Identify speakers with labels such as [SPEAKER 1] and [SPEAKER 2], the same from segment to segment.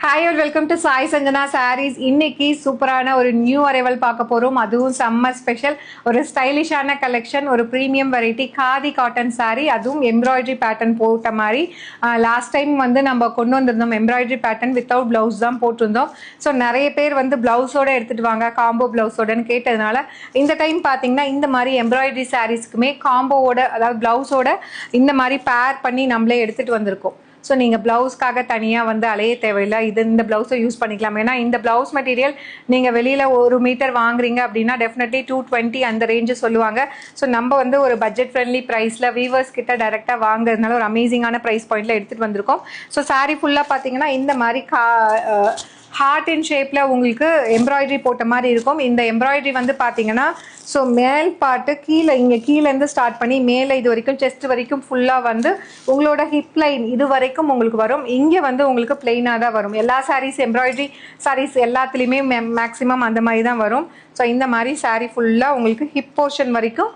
[SPEAKER 1] Hi and welcome to Sai Sanjana Sarees. இன்னைக்கு சூப்பரான ஒரு நியூ அரைவல் பார்க்க போறோம். அதுவும் சம்மர் ஸ்பெஷல் ஒரு ஸ்டைலிஷான கலெக்ஷன், ஒரு premium variety khadi cotton saree, அதுவும் எம்ப்ராய்டரி பேட்டர்ன் போட்ட மாதிரி. லாஸ்ட் டைம் வந்து நம்ம கொண்டு வந்திருந்தோம் எம்ப்ராய்டரி பேட்டர்ன் வித்தவுட் பிளவுஸ் தான் போட்டிருந்தோம். ஸோ நிறைய பேர் வந்து பிளவுஸோட எடுத்துட்டு வாங்க காம்போ பிளவுஸோடன்னு கேட்டதுனால இந்த டைம் பார்த்தீங்கன்னா இந்த மாதிரி எம்ப்ராய்டரி சாரீஸ்க்குமே காம்போவோட, அதாவது பிளவுஸோட இந்த மாதிரி பேர் பண்ணி நம்மளே எடுத்துட்டு வந்திருக்கோம். ஸோ நீங்கள் ப்ளவுஸ்க்காக தனியாக வந்து அலைய தேவையில்லை, இந்த ப்ளவுஸை யூஸ் பண்ணிக்கலாம். ஏன்னா இந்த ப்ளவுஸ் மெட்டீரியல் நீங்கள் வெளியில் 1 மீட்டர் வாங்குறீங்க அப்படின்னா டெஃபினெட்லி 220 அந்த ரேஞ்சு சொல்லுவாங்க. ஸோ நம்ம வந்து ஒரு பட்ஜெட் ஃப்ரெண்ட்லி ப்ரைஸில் வீவர்ஸ் கிட்ட டைரெக்டாக வாங்குறதுனால ஒரு அமேசிங்கான ப்ரைஸ் பாயிண்ட்டில் எடுத்துகிட்டு வந்திருக்கோம். ஸோ சாரீ ஃபுல்லாக பார்த்தீங்கன்னா இந்த மாதிரி ஹார்ட் இன் ஷேப்பில் உங்களுக்கு எம்ப்ராய்டரி போட்ட மாதிரி இருக்கும். இந்த எம்ப்ராய்டரி வந்து பார்த்தீங்கன்னா ஸோ மேல் பாட்டு இங்கே கீழேருந்து ஸ்டார்ட் பண்ணி மேலே இது வரைக்கும் செஸ்ட் வரைக்கும் ஃபுல்லாக வந்து உங்களோட ஹிப் லைன் இது வரைக்கும் உங்களுக்கு வரும். இங்கே வந்து உங்களுக்கு பிளெயினாக தான் வரும். எல்லா சாரீஸ் எம்ப்ராய்டரி சாரீஸ் எல்லாத்துலேயுமே மேக்ஸிமம் அந்த மாதிரி தான் வரும். ஸோ இந்த மாதிரி சாரீ ஃபுல்லாக உங்களுக்கு ஹிப் போர்ஷன் வரைக்கும்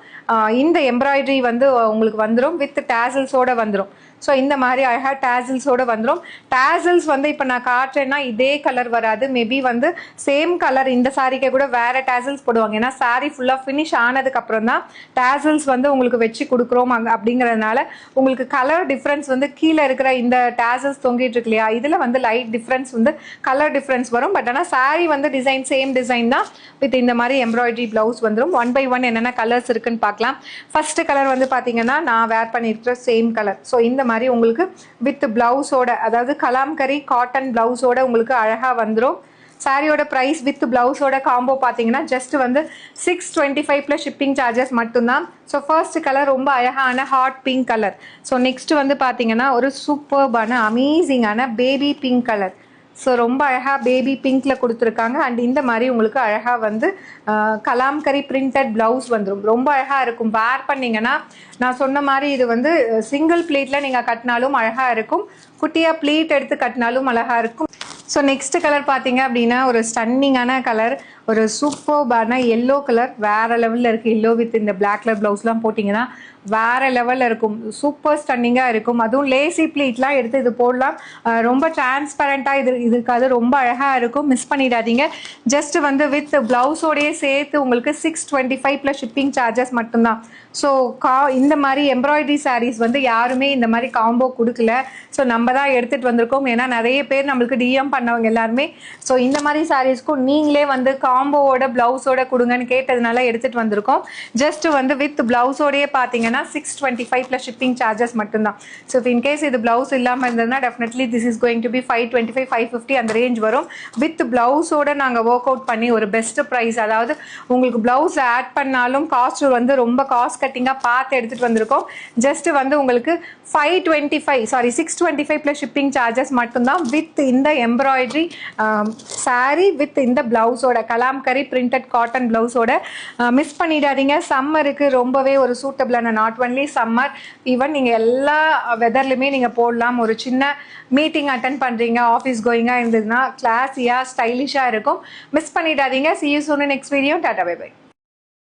[SPEAKER 1] இந்த எம்ப்ராய்டரி வந்து உங்களுக்கு வந்துடும், வித் டேசல்ஸோடு வந்துடும். ஸோ இந்த மாதிரி அழகாக டேசல்ஸோடு வந்துடும். டேசல்ஸ் வந்து இப்போ நான் காட்டுறேன்னா இதே கலர் வராது, மேபி வந்து சேம் கலர் இந்த சாரீக்கே கூட வேறு டேசல்ஸ் போடுவாங்க. ஏன்னா சாரீ ஃபுல்லாக ஃபினிஷ் ஆனதுக்கப்புறம் தான் டேசல்ஸ் வந்து உங்களுக்கு வச்சு கொடுக்குறோம் அப்படிங்கிறதுனால உங்களுக்கு கலர் டிஃப்ரென்ஸ் வந்து கீழே இருக்கிற இந்த டேசல்ஸ் தொங்கிட்டு இருக்கு இல்லையா, இதில் வந்து லைட் டிஃப்ரென்ஸ் வந்து கலர் டிஃப்ரென்ஸ் வரும். பட் ஆனால் சாரீ வந்து டிசைன் சேம் டிசைன் தான், வித் இந்த மாதிரி எம்ப்ராய்டரி பிளவுஸ் வந்துடும். 1 by 1 என்னென்ன கலர்ஸ் இருக்குன்னு பார்க்கலாம். ஃபர்ஸ்ட் கலர் வந்து பார்த்தீங்கன்னா நான் வேர் பண்ணியிருக்கிற சேம் கலர். ஸோ இந்த மாதிரி உங்களுக்கு வித் பிளவுஸோட, அதாவது கலாம்கரி காட்டன் பிளவுஸோட உங்களுக்கு அழகாக வந்துடும். சாரியோட ப்ரைஸ் வித் பிளவுஸோட காம்போ பார்த்தீங்கன்னா ஜஸ்ட் வந்து 625 ப்ளஸ் ஷிப்பிங் சார்ஜஸ் மட்டும்தான். ஸோ ஃபர்ஸ்ட் கலர் ரொம்ப அழகான hot pink colour. So next வந்து பார்த்தீங்கன்னா ஒரு சூப்பர்பான அமேசிங்கான பேபி பிங்க் கலர். ஸோ ரொம்ப அழகாக பேபி பிங்க்கில் கொடுத்துருக்காங்க. அண்ட் இந்த மாதிரி உங்களுக்கு அழகாக வந்து கலாம்கரி பிரிண்டட் ப்ளவுஸ் வந்துடும். ரொம்ப அழகாக இருக்கும். வேர் பண்ணிங்கன்னா நான் சொன்ன மாதிரி இது வந்து சிங்கிள் ப்ளீட்டில் நீங்கள் கட்டினாலும் அழகாக இருக்கும், குட்டியாக ப்ளீட் எடுத்து கட்டினாலும் அழகாக இருக்கும். ஸோ நெக்ஸ்ட் கலர் பார்த்தீங்க அப்படின்னா ஒரு ஸ்டன்னிங்கான கலர், ஒரு சூப்பர்பான எல்லோ கலர். வேறு லெவலில் இருக்குது. எல்லோ வித் இந்த பிளாக் கலர் ப்ளவுஸ்லாம் போட்டிங்கன்னா வேறு லெவலில் இருக்கும், சூப்பர் ஸ்டன்னிங்காக இருக்கும். அதுவும் லேசி ப்ளீட்லாம் எடுத்து இது போடலாம். ரொம்ப டிரான்ஸ்பரண்ட்டாக இது இருக்காது, ரொம்ப அழகாக இருக்கும். மிஸ் பண்ணிடாதீங்க. ஜஸ்ட் வந்து வித் ப்ளவுஸோடையே சேர்த்து உங்களுக்கு 625 ப்ளஸ் ஷிப்பிங் சார்ஜஸ் மட்டும்தான். ஸோ இந்த மாதிரி எம்ப்ராய்டரி சாரீஸ் வந்து யாருமே இந்த மாதிரி காம்போ கொடுக்கல. ஸோ நம்ம தான் எடுத்துகிட்டு வந்திருக்கோம். ஏன்னா நிறைய பேர் நம்மளுக்கு டிஎம் பண்ணவங்க எல்லாருமே ஸோ இந்த மாதிரி சாரீஸ்க்கும் நீங்களே வந்து காம்போவோட ப்ளவுஸோட கொடுங்கன்னு கேட்டதுனால எடுத்துகிட்டு வந்திருக்கோம். ஜஸ்ட் வந்து வித் ப்ளவுஸோடையே பார்த்தீங்கன்னா 625 ப்ளஸ் ஷிப்பிங் சார்ஜஸ் மட்டும்தான். ஸோ இன்கேஸ் இது ப்ளவுஸ் இல்லாமல் இருந்ததுன்னா definitely this is going to be 525 550 அந்த ரேஞ்ச் வரும். வித் ப்ளவுஸோட நாங்கள் ஒர்க் அவுட் பண்ணி ஒரு பெஸ்ட் ப்ரைஸ், அதாவது உங்களுக்கு ப்ளவுஸ் ஆட் பண்ணாலும் காஸ்ட் வந்து ரொம்ப காஸ்ட் கட்டிங்காக பார்த்து எடுத்துகிட்டு வந்திருக்கோம். ஜஸ்ட் வந்து உங்களுக்கு 625 ப்ளஸ் ஷிப்பிங் சார்ஜஸ் மட்டும்தான், வித் இந்த எம்ப்ராய்டரி சாரீ வித் இந்த ப்ளவுஸோட கலாம்கரி பிரிண்டட் காட்டன் ப்ளவுஸோட. மிஸ் பண்ணிடாதீங்க. சம்மருக்கு ரொம்பவே ஒரு சூட்டபிளான, நாட் ஒன்லி சம்மர், ஈவன் நீங்கள் எல்லா வெதர்லையுமே நீங்கள் போடலாம். ஒரு சின்ன மீட்டிங் அட்டன் பண்ணுறீங்க, ஆஃபீஸ் கோயிங்காக இருந்ததுன்னா கிளாஸியாக ஸ்டைலிஷாக இருக்கும். மிஸ் பண்ணிடாதீங்க. See you soon in next video. Tata, bye bye.